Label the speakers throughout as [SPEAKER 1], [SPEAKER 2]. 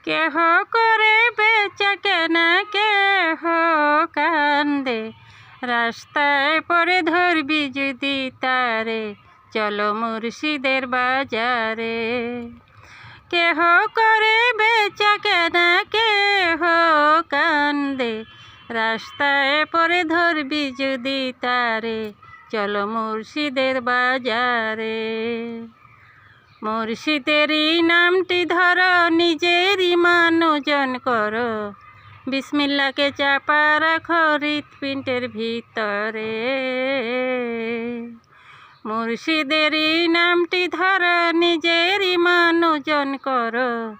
[SPEAKER 1] কেহ করে বেচা কেনা, কেহ কান্দে। রাস্তায় পরে ধরবি যদি তারে, চলো মুর্শিদের বাজারে। কেহ করে বেচা কেনা, কেহ কান্দে। রাস্তায় পরে ধরবি যদি তারে, চলো মুর্শিদের বাজারে। মুর্শিদেরই নামটি ধরো, নিজেরই মান ওজন করো। বিসমিল্লাহকে চাপা রাখো হৃৎপিণ্ডের ভিতরে। মুর্শিদেরই নামটি ধরো, নিজেরই মান ওজন করো।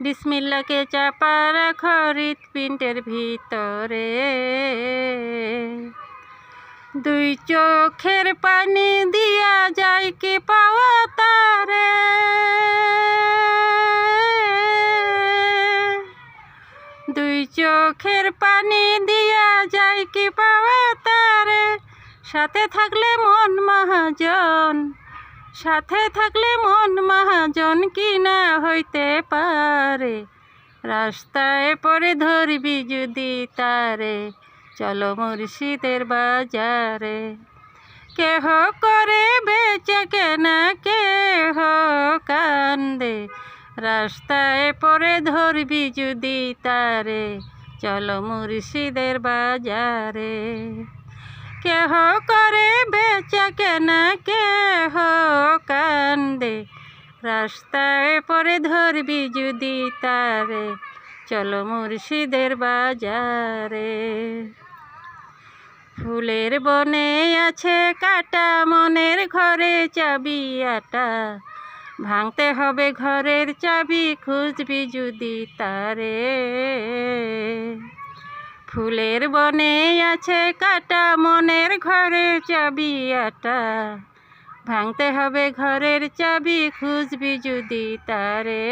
[SPEAKER 1] বিসমিল্লাহকে চাপা রাখো হৃৎপিণ্ডের ভিতরে। দুই চোখের পানি দিয়া যায় কি পাওয়া তারে। দুই চোখের পানি দিয়া যায় কি পাওয়া তারে। সাথে থাকলে মন মহাজন, সাথে থাকলে মন মহাজন কি না হইতে পারে। রাস্তায় পরে ধরবি যদি তারে, চলো মুর্শিদের বাজারে। কেহ করে বেচা কেনা, কেহ কান্দে। রাস্তায় পরে ধরবি যদি তারে, চলো মুর্শিদের বাজারে। কেহ করে বেচা কেনা, কেহ কান্দে। রাস্তায় পরে ধরবি যদি তারে, চলো মুর্শিদের বাজারে। ফুলের বনে আছে কাটা, মনের ঘরে চাবি আটা। ভাঙতে হবে ঘরের চাবি, খুঁজবি যদি তারে। ফুলের বনে আছে কাটা, মনের ঘরে চাবি আটা। ভাঙতে হবে ঘরের চাবি, খুঁজবি যদি তারে।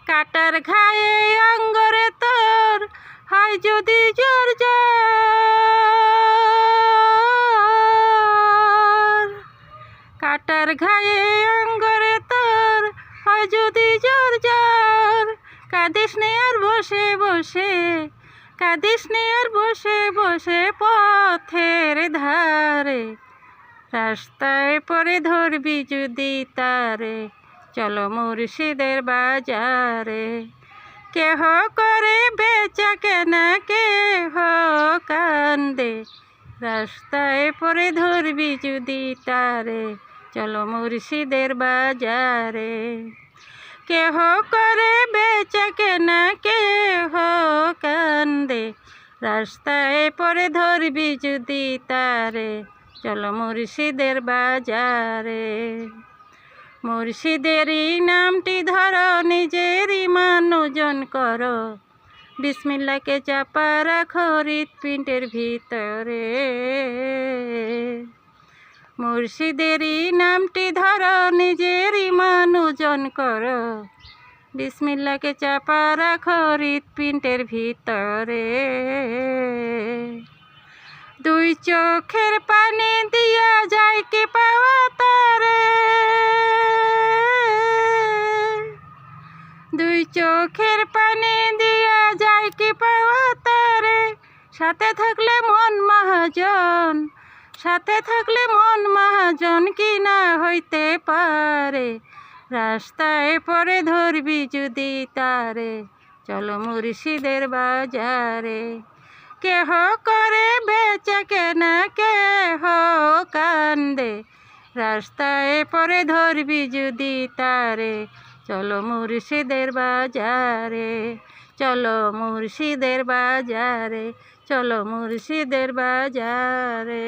[SPEAKER 1] কাটার ঘায়ে অঙ্গরে তোর হয় যদি জোর জোর। কাটার ঘায়ে অঙ্গরে তোর হয় যদি জোর জোর। কাঁদিস নে আর বসে বসে, কাঁদিস নে আর বসে বসে পথের ধারে। রাস্তায় পরে ধরবি যদি তারে, চলো মুর্শিদের বাজারে। কেহ করে বেচা কেনা, কেহ কান্দে। রাস্তায় পরে ধরবি যদি তারে, চলো মুর্শিদের বাজারে। কেহ করে বেচা কেনা, কেহ কান্দে। রাস্তায় পরে ধরবি যদি তারে, চলো মুর্শিদের বাজারে। মুর্শিদেরই নামটি ধরো, নিজেরই মান ওজন করো। বিসমিল্লাহকে চাপা রাখো হৃৎপিণ্ডের ভিতরে। মুর্শিদেরই নামটি ধরো, নিজেরই মান ওজন করো। বিসমিল্লাহকে চাপা রাখো হৃৎপিণ্ডের ভিতরে। দুই চোখের পানি দিয়া যায় কি পাওয়া তারে। দুই চোখের পানি দিয়া যায় কি পাওয়া তারে। সাথে থাকলে মন মহাজন, সাথে থাকলে মন মহাজন কি না হইতে পারে। রাস্তায় পরে ধরবি যদি তারে, চলো মুর্শিদের বাজারে। কেহ করে বেচা কেনা, কেহ কান্দে। রাস্তায় পরে ধরবি যদি তারে, চলো মুর্শিদের বাজারে। চলো মুর্শিদের বাজারে, চলো মুর্শিদের বাজারে।